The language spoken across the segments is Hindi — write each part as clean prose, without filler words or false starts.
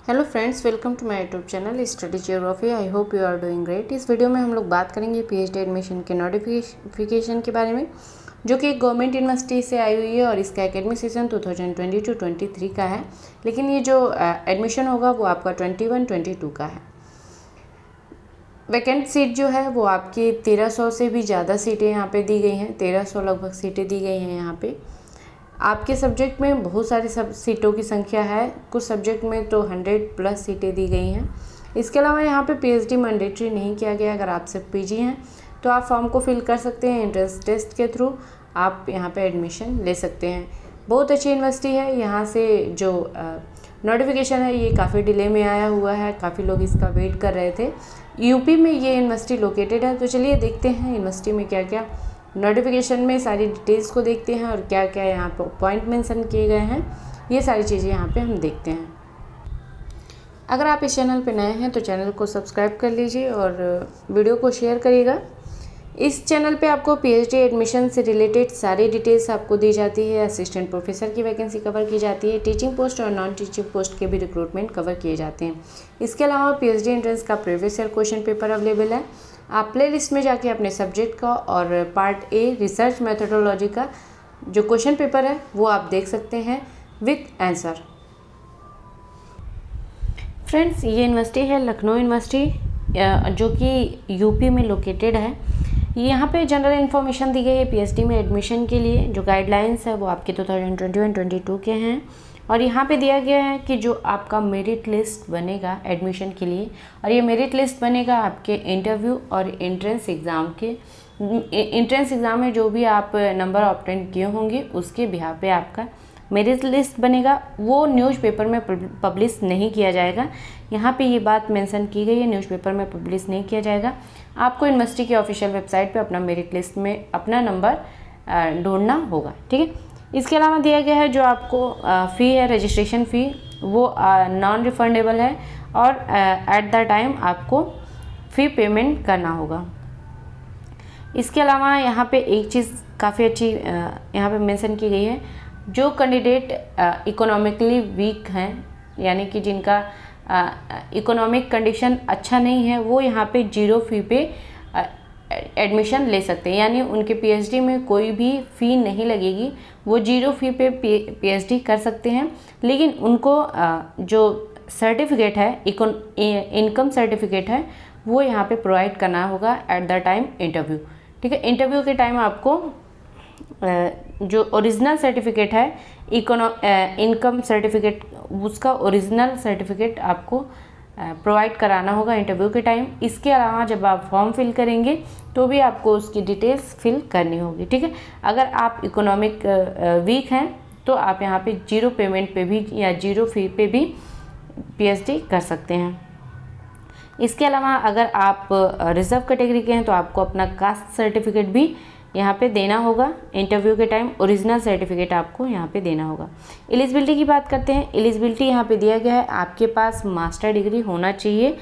Hello friends, welcome to my YouTube channel study geography. I hope you are doing great. इस वीडियो में हम लोग बात करेंगे पीएचडी एडमिशन के नोटिफिकेशन के बारे में, जो कि एक गवर्नमेंट यूनिवर्सिटी से आई हुई है और इसका एकेडमिक सेशन 2022-23 का है। लेकिन ये जो एडमिशन होगा वो आपका 21-22 का है। वैकेंट सीट जो है वो आपकी 1300 से भी ज़्यादा सीटें यहाँ पे दी गई हैं। 1300 लगभग सीटें दी गई हैं यहाँ पे। आपके सब्जेक्ट में बहुत सारी सीटों की संख्या है, कुछ सब्जेक्ट में तो 100+ सीटें दी गई हैं। इसके अलावा यहाँ पे पीएचडी मैंडेटरी नहीं किया गया। अगर आप सिर्फ पीजी हैं तो आप फॉर्म को फिल कर सकते हैं। एंट्रेंस टेस्ट के थ्रू आप यहाँ पे एडमिशन ले सकते हैं। बहुत अच्छी यूनिवर्सिटी है। यहाँ से जो नोटिफिकेशन है ये काफ़ी डिले में आया हुआ है, काफ़ी लोग इसका वेट कर रहे थे। यूपी में ये यूनिवर्सिटी लोकेटेड है। तो चलिए देखते हैं यूनिवर्सिटी में क्या क्या नोटिफिकेशन में सारी डिटेल्स को देखते हैं और क्या क्या यहाँ पर पॉइंट मेंशन किए गए हैं, ये सारी चीज़ें यहाँ पे हम देखते हैं। अगर आप इस चैनल पे नए हैं तो चैनल को सब्सक्राइब कर लीजिए और वीडियो को शेयर करिएगा। इस चैनल पे आपको पीएचडी एडमिशन से रिलेटेड सारी डिटेल्स आपको दी जाती है। असिस्टेंट प्रोफेसर की वैकेंसी कवर की जाती है। टीचिंग पोस्ट और नॉन टीचिंग पोस्ट के भी रिक्रूटमेंट कवर किए जाते हैं। इसके अलावा पीएचडी एंट्रेंस का previous year question paper available है। आप प्ले लिस्ट में जाके अपने सब्जेक्ट का और पार्ट ए रिसर्च मेथोडोलॉजी का जो क्वेश्चन पेपर है वो आप देख सकते हैं विथ आंसर। फ्रेंड्स, ये यूनिवर्सिटी है लखनऊ यूनिवर्सिटी, जो कि यूपी में लोकेटेड है। यहाँ पे जनरल इन्फॉर्मेशन दी गई है पीएचडी में एडमिशन के लिए। जो गाइडलाइंस है वो आपके 2021-22 के हैं। और यहाँ पे दिया गया है कि जो आपका मेरिट लिस्ट बनेगा एडमिशन के लिए, और ये मेरिट लिस्ट बनेगा आपके इंटरव्यू और एंट्रेंस एग्ज़ाम के। एंट्रेंस एग्ज़ाम में जो भी आप नंबर ऑब्टेन किए होंगे उसके बिहाफ पे आपका मेरिट लिस्ट बनेगा। वो न्यूज़पेपर में पब्लिश नहीं किया जाएगा। यहाँ पे ये बात मेंशन की गई है, न्यूज़पेपर में पब्लिश नहीं किया जाएगा। आपको यूनिवर्सिटी की ऑफिशियल वेबसाइट पे अपना मेरिट लिस्ट में अपना नंबर ढूंढना होगा, ठीक है। इसके अलावा दिया गया है जो आपको फ़ी है, रजिस्ट्रेशन फ़ी, वो नॉन रिफंडेबल है और एट द टाइम आपको फ़ी पेमेंट करना होगा। इसके अलावा यहाँ पे एक चीज़ काफ़ी अच्छी यहाँ पे मेंशन की गई है, जो कैंडिडेट इकोनॉमिकली वीक हैं, यानी कि जिनका इकोनॉमिक कंडीशन अच्छा नहीं है, वो यहाँ पे 0 फ़ी पे एडमिशन ले सकते हैं। यानी उनके पीएचडी में कोई भी फ़ी नहीं लगेगी, वो 0 फ़ी पे पीएचडी कर सकते हैं। लेकिन उनको जो सर्टिफिकेट है, इनकम सर्टिफिकेट है, वो यहाँ पे प्रोवाइड करना होगा एट द टाइम इंटरव्यू, ठीक है। इंटरव्यू के टाइम आपको जो ओरिजिनल सर्टिफिकेट है, इनकम सर्टिफिकेट, उसका ओरिजिनल सर्टिफिकेट आपको प्रोवाइड कराना होगा इंटरव्यू के टाइम। इसके अलावा जब आप फॉर्म फिल करेंगे तो भी आपको उसकी डिटेल्स फिल करनी होगी, ठीक है। अगर आप इकोनॉमिक वीक हैं तो आप यहाँ पे 0 पेमेंट पे भी या 0 फ़ी पे भी पीएचडी कर सकते हैं। इसके अलावा अगर आप रिजर्व कैटेगरी के हैं तो आपको अपना कास्ट सर्टिफिकेट भी यहाँ पे देना होगा इंटरव्यू के टाइम। ओरिजिनल सर्टिफिकेट आपको यहाँ पे देना होगा। एलिजिबिलिटी की बात करते हैं। एलिजिबिलिटी यहाँ पे दिया गया है, आपके पास मास्टर डिग्री होना चाहिए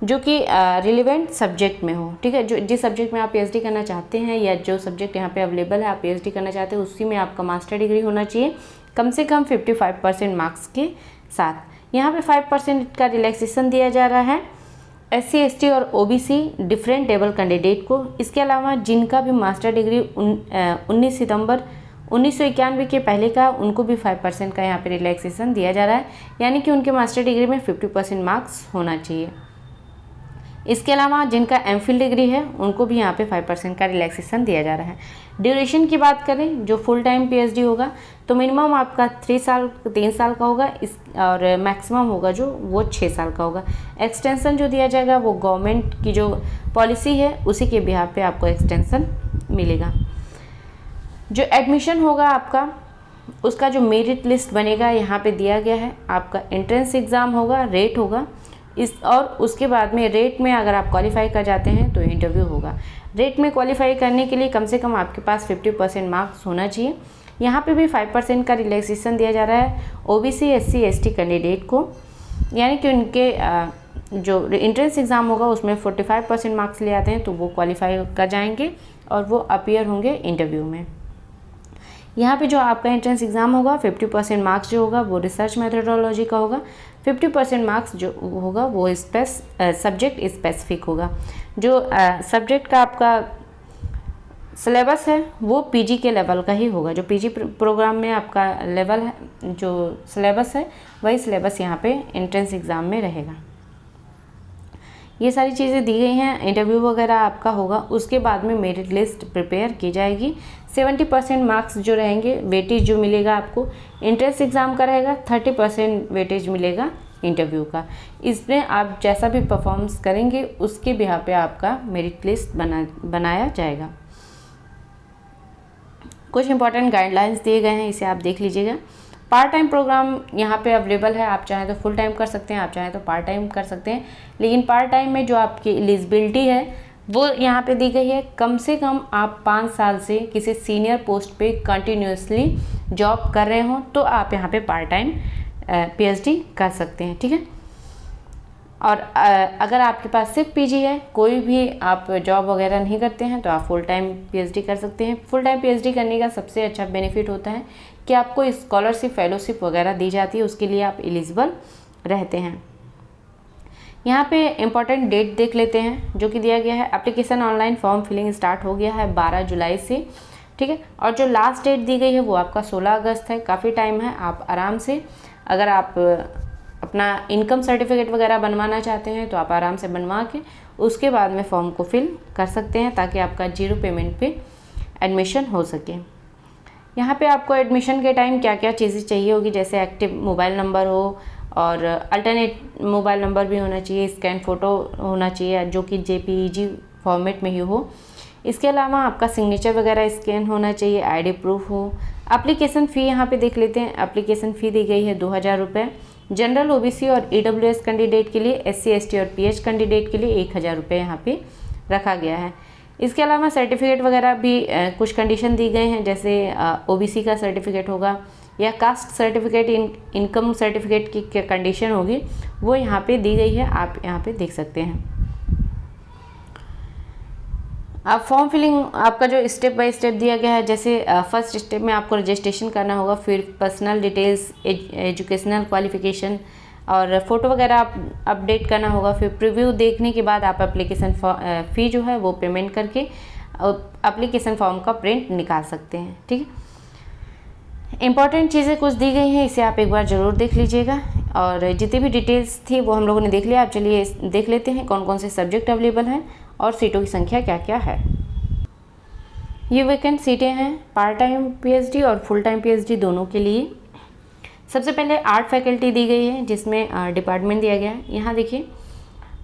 जो कि रिलेवेंट सब्जेक्ट में हो, ठीक है। जो जिस सब्जेक्ट में आप पीएचडी करना चाहते हैं या जो सब्जेक्ट यहाँ पे अवेलेबल है आप पीएचडी करना चाहते हैं, उसी में आपका मास्टर डिग्री होना चाहिए, कम से कम 55% मार्क्स के साथ। यहाँ पे 5% का रिलैक्सेशन दिया जा रहा है SC ST और OBC डिफरेंट टेबल कैंडिडेट को। इसके अलावा जिनका भी मास्टर डिग्री 19 सितंबर 1991 के पहले का, उनको भी 5% का यहाँ पे रिलैक्सेशन दिया जा रहा है, यानी कि उनके मास्टर डिग्री में 50% मार्क्स होना चाहिए। इसके अलावा जिनका MPhil डिग्री है उनको भी यहाँ पे 5% का रिलैक्सेशन दिया जा रहा है। ड्यूरेशन की बात करें, जो फुल टाइम पीएचडी होगा तो मिनिमम आपका 3 साल का होगा, इस और मैक्सिमम होगा जो वो 6 साल का होगा। एक्सटेंशन जो दिया जाएगा वो गवर्नमेंट की जो पॉलिसी है उसी के बिहाफ पे आपको एक्सटेंशन मिलेगा। जो एडमिशन होगा आपका, उसका जो मेरिट लिस्ट बनेगा यहाँ पे दिया गया है। आपका एंट्रेंस एग्ज़ाम होगा, रेट होगा, और उसके बाद में रेट में अगर आप क्वालिफाई कर जाते हैं तो इंटरव्यू होगा। रेट में क्वालिफाई करने के लिए कम से कम आपके पास 50% मार्क्स होना चाहिए। यहाँ पे भी 5% का रिलैक्सेशन दिया जा रहा है OBC SC ST कैंडिडेट को, यानी कि उनके जो एंट्रेंस एग्ज़ाम होगा उसमें 45% मार्क्स ले आते हैं तो वो क्वालिफाई कर जाएंगे और वो अपीयर होंगे इंटरव्यू में। यहाँ पे जो आपका एंट्रेंस एग्ज़ाम होगा 50% मार्क्स जो होगा वो रिसर्च मेथोडोलॉजी का होगा, 50% मार्क्स जो होगा वो सब्जेक्ट स्पेसिफिक होगा। जो सब्जेक्ट का आपका सिलेबस है वो पीजी के लेवल का ही होगा। जो पीजी प्रोग्राम में आपका लेवल है, जो सिलेबस है वही सिलेबस यहाँ पे एंट्रेंस एग्ज़ाम में रहेगा। ये सारी चीज़ें दी गई हैं। इंटरव्यू वगैरह आपका होगा, उसके बाद में मेरिट लिस्ट प्रिपेयर की जाएगी। 70% मार्क्स जो रहेंगे, वेटेज जो मिलेगा आपको एंट्रेंस एग्ज़ाम का रहेगा, 30% वेटेज मिलेगा इंटरव्यू का। इसमें आप जैसा भी परफॉर्मेंस करेंगे उसके बिहार पे आपका मेरिट लिस्ट बनाया जाएगा। कुछ इंपॉर्टेंट गाइडलाइंस दिए गए हैं, इसे आप देख लीजिएगा। पार्ट टाइम प्रोग्राम यहाँ पे अवेलेबल है, आप चाहें तो फुल टाइम कर सकते हैं, आप चाहें तो पार्ट टाइम कर सकते हैं। लेकिन पार्ट टाइम में जो आपकी एलिजिबिलिटी है वो यहाँ पे दी गई है, कम से कम आप 5 साल से किसी सीनियर पोस्ट पे कंटिन्यूसली जॉब कर रहे हो तो आप यहाँ पे पार्ट टाइम पीएचडी कर सकते हैं, ठीक है। और अगर आपके पास सिर्फ पीजी है, कोई भी आप जॉब वगैरह नहीं करते हैं, तो आप फुल टाइम पीएचडी कर सकते हैं। फुल टाइम पीएचडी करने का सबसे अच्छा बेनिफिट होता है कि आपको स्कॉलरशिप फेलोशिप वगैरह दी जाती है, उसके लिए आप एलिजिबल रहते हैं। यहाँ पे इम्पॉर्टेंट डेट देख लेते हैं जो कि दिया गया है। Application online form filling start हो गया है 12 जुलाई से, ठीक है। और जो लास्ट डेट दी गई है वो आपका 16 अगस्त है। काफ़ी टाइम है, आप आराम से, अगर आप अपना इनकम सर्टिफिकेट वगैरह बनवाना चाहते हैं तो आप आराम से बनवा के उसके बाद में फॉर्म को फिल कर सकते हैं, ताकि आपका 0 पेमेंट पे एडमिशन हो सके। यहाँ पे आपको एडमिशन के टाइम क्या क्या चीज़ें चाहिए होगी, जैसे एक्टिव मोबाइल नंबर हो और अल्टरनेट मोबाइल नंबर भी होना चाहिए, स्कैन फ़ोटो होना चाहिए जो कि JPEG फॉर्मेट में ही हो। इसके अलावा आपका सिग्नेचर वगैरह स्कैन होना चाहिए, आईडी प्रूफ हो। एप्लीकेशन फ़ी यहाँ पे देख लेते हैं। एप्लीकेशन फ़ी दी गई है 2000 रुपये। जनरल OBC और EWS कैंडिडेट के लिए, SC ST और PH कैंडिडेट के लिए 1000 रुपये यहाँ पे रखा गया है। इसके अलावा सर्टिफिकेट वगैरह भी कुछ कंडीशन दी गए हैं, जैसे OBC का सर्टिफिकेट होगा या कास्ट सर्टिफिकेट, इनकम सर्टिफिकेट की कंडीशन होगी वो यहाँ पे दी गई है, आप यहाँ पे देख सकते हैं। अब फॉर्म फिलिंग आपका जो स्टेप बाय स्टेप दिया गया है, जैसे फर्स्ट स्टेप में आपको रजिस्ट्रेशन करना होगा, फिर पर्सनल डिटेल्स, एजुकेशनल क्वालिफिकेशन और फ़ोटो वगैरह आप अपडेट करना होगा। फिर प्रीव्यू देखने के बाद आप एप्लीकेशन फ़ी जो है वो पेमेंट करके एप्लीकेशन फॉर्म का प्रिंट निकाल सकते हैं, ठीक है। इंपॉर्टेंट चीज़ें कुछ दी गई हैं, इसे आप एक बार ज़रूर देख लीजिएगा। और जितनी भी डिटेल्स थी वो हम लोगों ने देख लिया। आप चलिए देख लेते हैं कौन कौन से सब्जेक्ट अवेलेबल हैं और सीटों की संख्या क्या क्या है। ये वैकेंट सीटें हैं पार्ट टाइम पीएचडी और फुल टाइम पीएचडी दोनों के लिए। सबसे पहले आर्ट फैकल्टी दी गई है, जिसमें डिपार्टमेंट दिया गया है। यहाँ देखिए,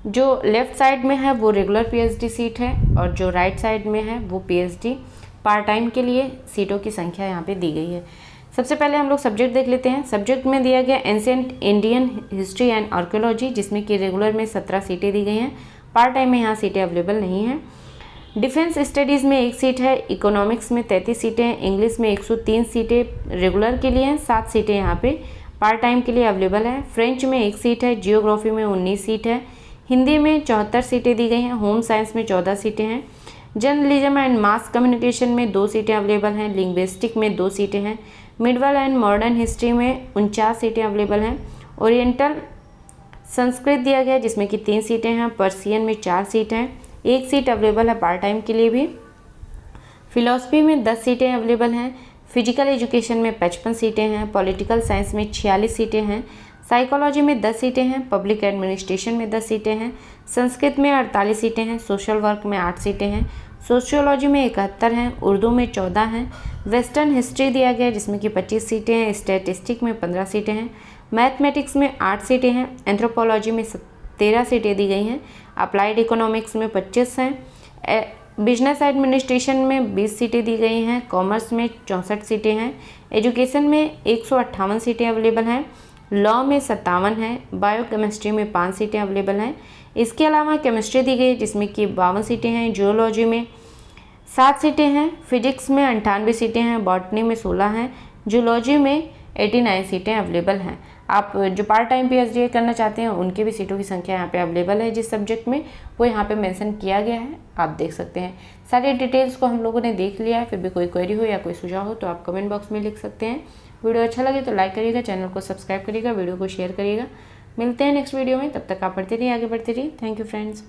जो लेफ़्ट साइड में है वो रेगुलर पीएचडी सीट है और जो राइट साइड में है वो पीएचडी पार्ट टाइम के लिए सीटों की संख्या यहाँ पे दी गई है। सबसे पहले हम लोग सब्जेक्ट देख लेते हैं। सब्जेक्ट में दिया गया ancient Indian history and archaeology, जिसमें कि रेगुलर में 17 सीटें दी गई हैं, पार्ट टाइम में यहाँ सीटें अवेलेबल नहीं हैं। डिफेंस स्टडीज़ में 1 सीट है, इकोनॉमिक्स में 33 सीटें हैं, इंग्लिश में 103 सीटें रेगुलर के लिए हैं, 7 सीटें यहाँ पे पार्ट टाइम के लिए अवेलेबल है। फ्रेंच में 1 सीट है, जियोग्राफी में 19 सीट है, हिंदी में 74 सीटें दी गई हैं, होम साइंस में 14 सीटें हैं, जर्नलिज्म एंड मास कम्युनिकेशन में 2 सीटें अवेलेबल हैं, लिंग्विस्टिक में 2 सीटें हैं, मिडवल एंड मॉडर्न हिस्ट्री में 49 सीटें अवेलेबल हैं, ओरिएंटल संस्कृत दिया गया जिसमें कि 3 सीटें हैं, पर्सियन में 4 सीटें हैं, 1 सीट अवेलेबल है पार्ट टाइम के लिए भी। फिलॉसफी में 10 सीटें अवेलेबल हैं, फिजिकल एजुकेशन में 55 सीटें हैं, पॉलिटिकल साइंस में 46 सीटें हैं, साइकोलॉजी में 10 सीटें हैं, पब्लिक एडमिनिस्ट्रेशन में 10 सीटें हैं, संस्कृत में 48 सीटें हैं, सोशल वर्क में 8 सीटें हैं, सोशियोलॉजी में 71 हैं, उर्दू में 14 हैं, वेस्टर्न हिस्ट्री दिया गया जिसमें कि 25 सीटें हैं, स्टैटिस्टिक में 15 सीटें हैं, मैथमेटिक्स में 8 सीटें हैं, एंथ्रोपोलॉजी में 13 सीटें दी गई हैं, अप्लाइड इकोनॉमिक्स में 25 हैं, बिजनेस एडमिनिस्ट्रेशन में 20 सीटें दी गई हैं, कॉमर्स में 64 सीटें हैं, एजुकेशन में 158 सीटें अवेलेबल हैं, लॉ में 57 हैं, बायोकेमिस्ट्री में 5 सीटें अवेलेबल हैं। इसके अलावा केमिस्ट्री दी गई जिसमें कि 52 सीटें हैं, जियोलॉजी में 7 सीटें हैं, फिजिक्स में 98 सीटें हैं, बॉटनी में 16 हैं, जूलॉजी में 89 सीटें अवेलेबल हैं। आप जो पार्ट टाइम PhD करना चाहते हैं उनके भी सीटों की संख्या यहाँ पे अवेलेबल है, जिस सब्जेक्ट में वो यहाँ पे मेंशन किया गया है, आप देख सकते हैं। सारी डिटेल्स को हम लोगों ने देख लिया है। फिर भी कोई क्वेरी हो या कोई सुझाव हो तो आप कमेंट बॉक्स में लिख सकते हैं। वीडियो अच्छा लगे तो लाइक करिएगा, चैनल को सब्सक्राइब करिएगा, वीडियो को शेयर करिएगा। मिलते हैं नेक्स्ट वीडियो में, तब तक आप पढ़ते रहिए, आगे बढ़ते रहिए। Thank you friends.